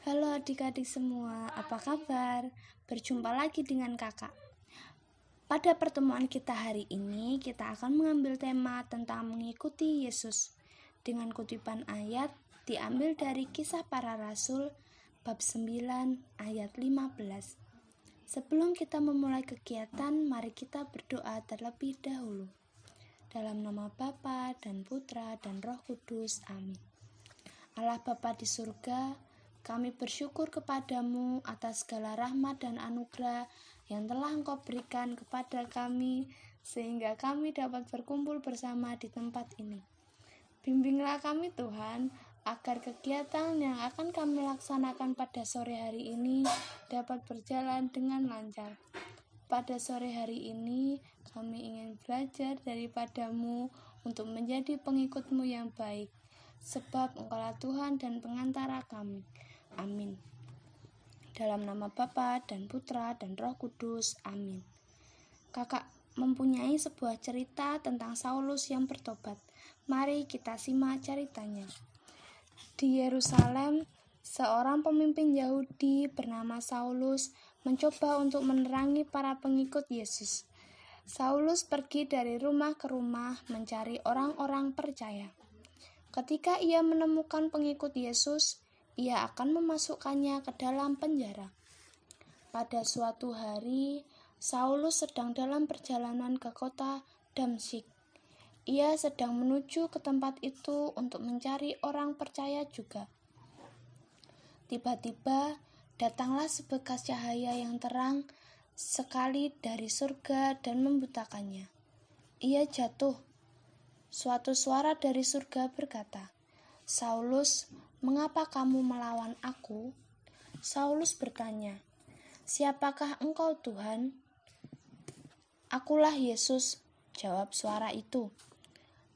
Halo adik-adik semua, apa kabar? Berjumpa lagi dengan kakak. Pada pertemuan kita hari ini, kita akan mengambil tema tentang mengikuti Yesus dengan kutipan ayat diambil dari Kisah Para Rasul bab 9 ayat 15. Sebelum kita memulai kegiatan, mari kita berdoa terlebih dahulu. Dalam nama Bapa dan Putra dan Roh Kudus, amin. Allah Bapa di surga, kami bersyukur kepadamu atas segala rahmat dan anugerah yang telah Engkau berikan kepada kami, sehingga kami dapat berkumpul bersama di tempat ini. Bimbinglah kami Tuhan, agar kegiatan yang akan kami laksanakan pada sore hari ini dapat berjalan dengan lancar. Pada sore hari ini, kami ingin belajar daripadamu untuk menjadi pengikut-Mu yang baik, sebab Engkaulah Tuhan dan pengantara kami. Amin. Dalam nama Bapa dan Putra dan Roh Kudus, amin. Kakak mempunyai sebuah cerita tentang Saulus yang bertobat. Mari kita simak ceritanya. Di Yerusalem, seorang pemimpin Yahudi bernama Saulus mencoba untuk menerangi para pengikut Yesus. Saulus pergi dari rumah ke rumah mencari orang-orang percaya. Ketika ia menemukan pengikut Yesus, ia akan memasukkannya ke dalam penjara. Pada suatu hari, Saulus sedang dalam perjalanan ke kota Damsyik. Ia sedang menuju ke tempat itu untuk mencari orang percaya juga. Tiba-tiba, datanglah sebekas cahaya yang terang sekali dari surga dan membutakannya. Ia jatuh. Suatu suara dari surga berkata, "Saulus, mengapa kamu melawan aku?" Saulus bertanya, "Siapakah engkau, Tuhan?" "Akulah Yesus," jawab suara itu.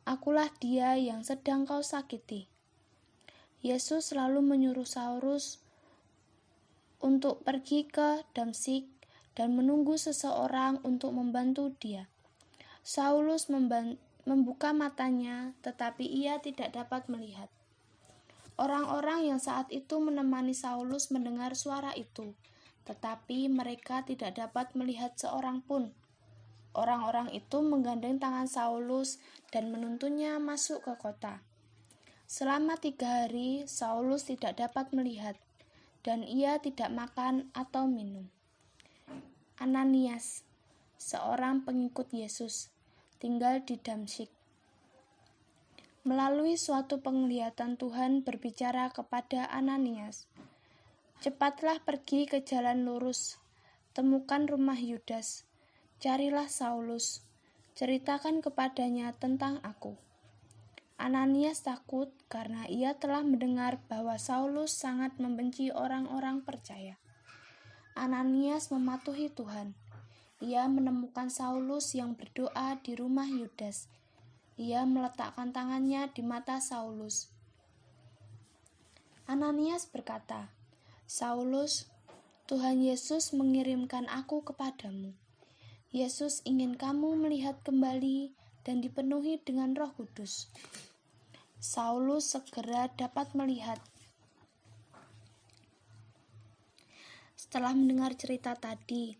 "Akulah dia yang sedang kau sakiti." Yesus lalu menyuruh Saulus untuk pergi ke Damsyik dan menunggu seseorang untuk membantu dia. Saulus membuka matanya, tetapi ia tidak dapat melihat. Orang-orang yang saat itu menemani Saulus mendengar suara itu, tetapi mereka tidak dapat melihat seorang pun. Orang-orang itu menggandeng tangan Saulus dan menuntunnya masuk ke kota. Selama 3 hari, Saulus tidak dapat melihat, dan ia tidak makan atau minum. Ananias, seorang pengikut Yesus, tinggal di Damsyik. Melalui suatu penglihatan Tuhan berbicara kepada Ananias, "Cepatlah pergi ke jalan lurus, temukan rumah Yudas, carilah Saulus, ceritakan kepadanya tentang aku." Ananias takut karena ia telah mendengar bahwa Saulus sangat membenci orang-orang percaya. Ananias mematuhi Tuhan. Ia menemukan Saulus yang berdoa di rumah Yudas. Ia meletakkan tangannya di mata Saulus. Ananias berkata, "Saulus, Tuhan Yesus mengirimkan aku kepadamu. Yesus ingin kamu melihat kembali dan dipenuhi dengan Roh Kudus." Saulus segera dapat melihat. Setelah mendengar cerita tadi,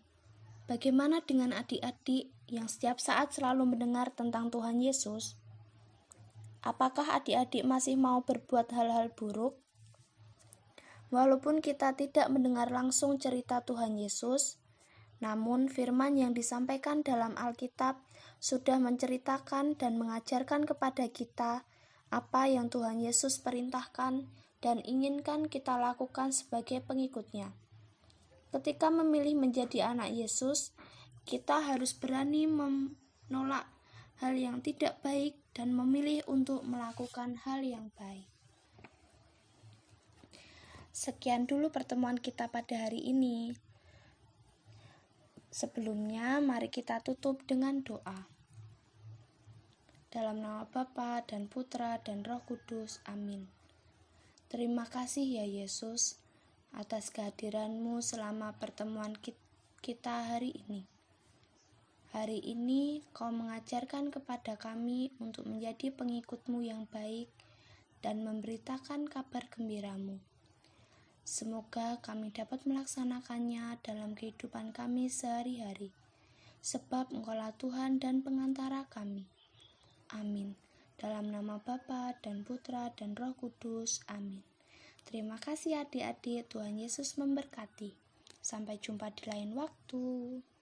bagaimana dengan adik-adik yang setiap saat selalu mendengar tentang Tuhan Yesus? Apakah adik-adik masih mau berbuat hal-hal buruk? Walaupun kita tidak mendengar langsung cerita Tuhan Yesus, namun firman yang disampaikan dalam Alkitab sudah menceritakan dan mengajarkan kepada kita apa yang Tuhan Yesus perintahkan dan inginkan kita lakukan sebagai pengikutnya. Ketika memilih menjadi anak Yesus, kita harus berani menolak hal yang tidak baik dan memilih untuk melakukan hal yang baik. Sekian dulu pertemuan kita pada hari ini. Sebelumnya, mari kita tutup dengan doa. Dalam nama Bapa dan Putra dan Roh Kudus, amin. Terima kasih ya Yesus atas kehadiran-Mu selama pertemuan kita hari ini. Hari ini Kau mengajarkan kepada kami untuk menjadi pengikut-Mu yang baik dan memberitakan kabar gembira-Mu. Semoga kami dapat melaksanakannya dalam kehidupan kami sehari-hari, sebab Engkaulah Tuhan dan pengantara kami. Amin. Dalam nama Bapa dan Putra dan Roh Kudus. Amin. Terima kasih adik-adik, Tuhan Yesus memberkati. Sampai jumpa di lain waktu.